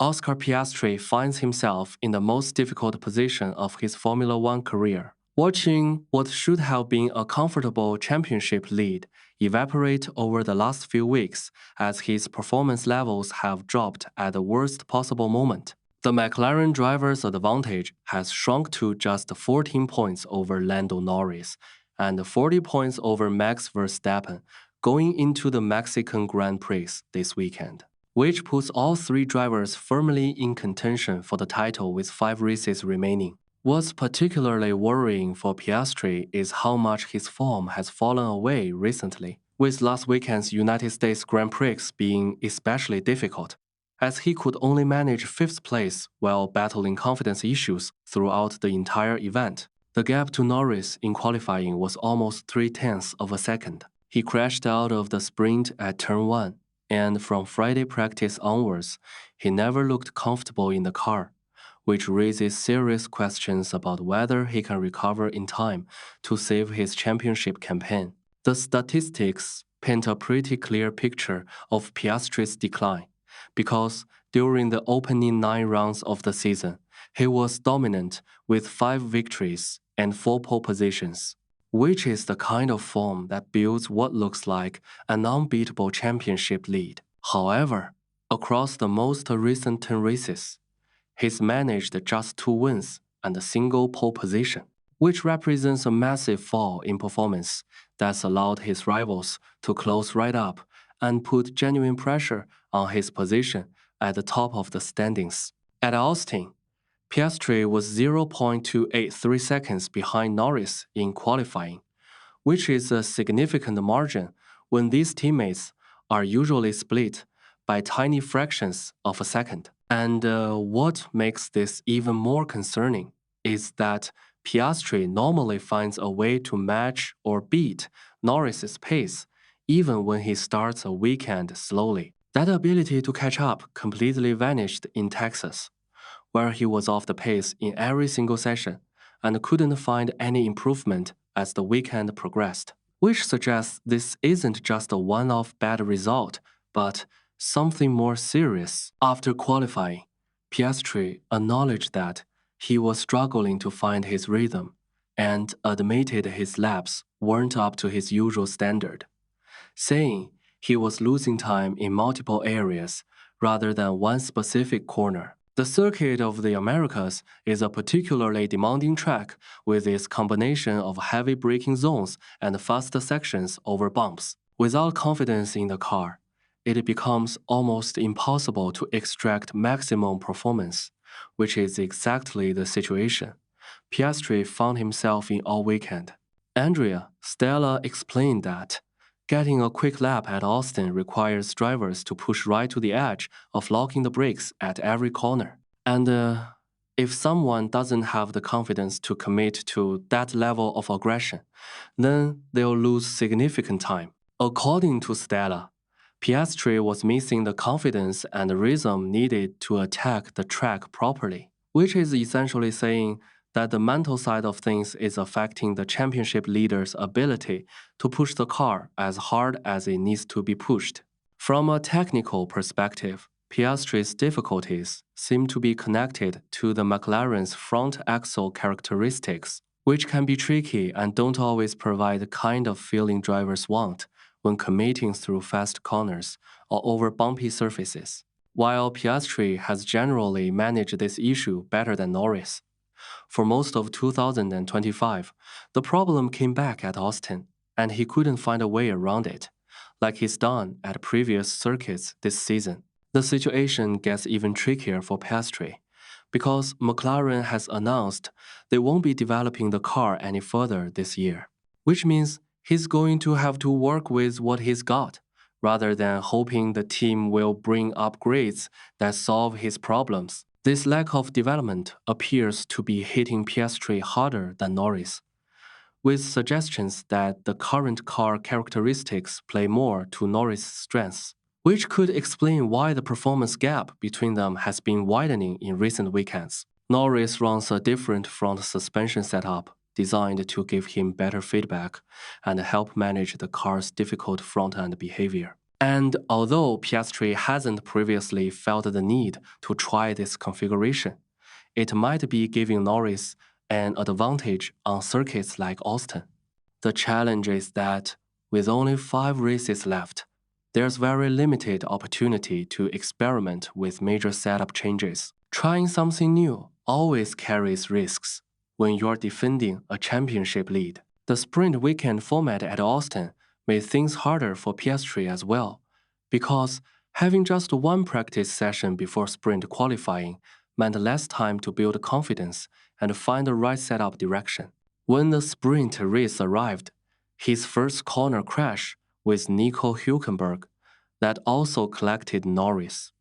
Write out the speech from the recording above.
Oscar Piastri finds himself in the most difficult position of his Formula One career, watching what should have been a comfortable championship lead evaporate over the last few weeks as his performance levels have dropped at the worst possible moment. The McLaren driver's advantage has shrunk to just 14 points over Lando Norris and 40 points over Max Verstappen going into the Mexican Grand Prix this weekend, which puts all three drivers firmly in contention for the title with 5 races remaining. What's particularly worrying for Piastri is how much his form has fallen away recently, with last weekend's United States Grand Prix being especially difficult, as he could only manage 5th place while battling confidence issues throughout the entire event. The gap to Norris in qualifying was almost 0.3 of a second. He crashed out of the sprint at turn 1, and from Friday practice onwards, he never looked comfortable in the car, which raises serious questions about whether he can recover in time to save his championship campaign. The statistics paint a pretty clear picture of Piastri's decline, because during the opening 9 rounds of the season, he was dominant with 5 victories and 4 pole positions, which is the kind of form that builds what looks like an unbeatable championship lead. However, across the most recent 10 races, he's managed just 2 wins and a single pole position, which represents a massive fall in performance that's allowed his rivals to close right up and put genuine pressure on his position at the top of the standings. At Austin, Piastri was 0.283 seconds behind Norris in qualifying, which is a significant margin when these teammates are usually split by tiny fractions of a second. And what makes this even more concerning is that Piastri normally finds a way to match or beat Norris's pace even when he starts a weekend slowly. That ability to catch up completely vanished in Texas, where he was off the pace in every single session and couldn't find any improvement as the weekend progressed, which suggests this isn't just a one-off bad result, but something more serious. After qualifying, Piastri acknowledged that he was struggling to find his rhythm and admitted his laps weren't up to his usual standard, saying he was losing time in multiple areas rather than one specific corner. The Circuit of the Americas is a particularly demanding track with its combination of heavy braking zones and fast sections over bumps. Without confidence in the car, it becomes almost impossible to extract maximum performance, which is exactly the situation Piastri found himself in all weekend. Andrea Stella explained that getting a quick lap at Austin requires drivers to push right to the edge of locking the brakes at every corner. And if someone doesn't have the confidence to commit to that level of aggression, then they'll lose significant time. According to Stella, Piastri was missing the confidence and rhythm needed to attack the track properly, which is essentially saying that the mental side of things is affecting the championship leader's ability to push the car as hard as it needs to be pushed. From a technical perspective, Piastri's difficulties seem to be connected to the McLaren's front axle characteristics, which can be tricky and don't always provide the kind of feeling drivers want when commuting through fast corners or over bumpy surfaces. While Piastri has generally managed this issue better than Norris, for most of 2025, the problem came back at Austin, and he couldn't find a way around it, like he's done at previous circuits this season. The situation gets even trickier for Pastri, because McLaren has announced they won't be developing the car any further this year, which means he's going to have to work with what he's got, rather than hoping the team will bring upgrades that solve his problems. This lack of development appears to be hitting Piastri harder than Norris, with suggestions that the current car characteristics play more to Norris' strengths, which could explain why the performance gap between them has been widening in recent weekends. Norris runs a different front suspension setup designed to give him better feedback and help manage the car's difficult front-end behavior. And although Piastri hasn't previously felt the need to try this configuration, it might be giving Norris an advantage on circuits like Austin. The challenge is that, with only 5 races left, there's very limited opportunity to experiment with major setup changes. Trying something new always carries risks when you're defending a championship lead. The sprint weekend format at Austin made things harder for Piastri as well, because having just one practice session before sprint qualifying meant less time to build confidence and find the right setup direction. When the sprint race arrived, his first corner crash with Nico Hülkenberg that also collected Norris.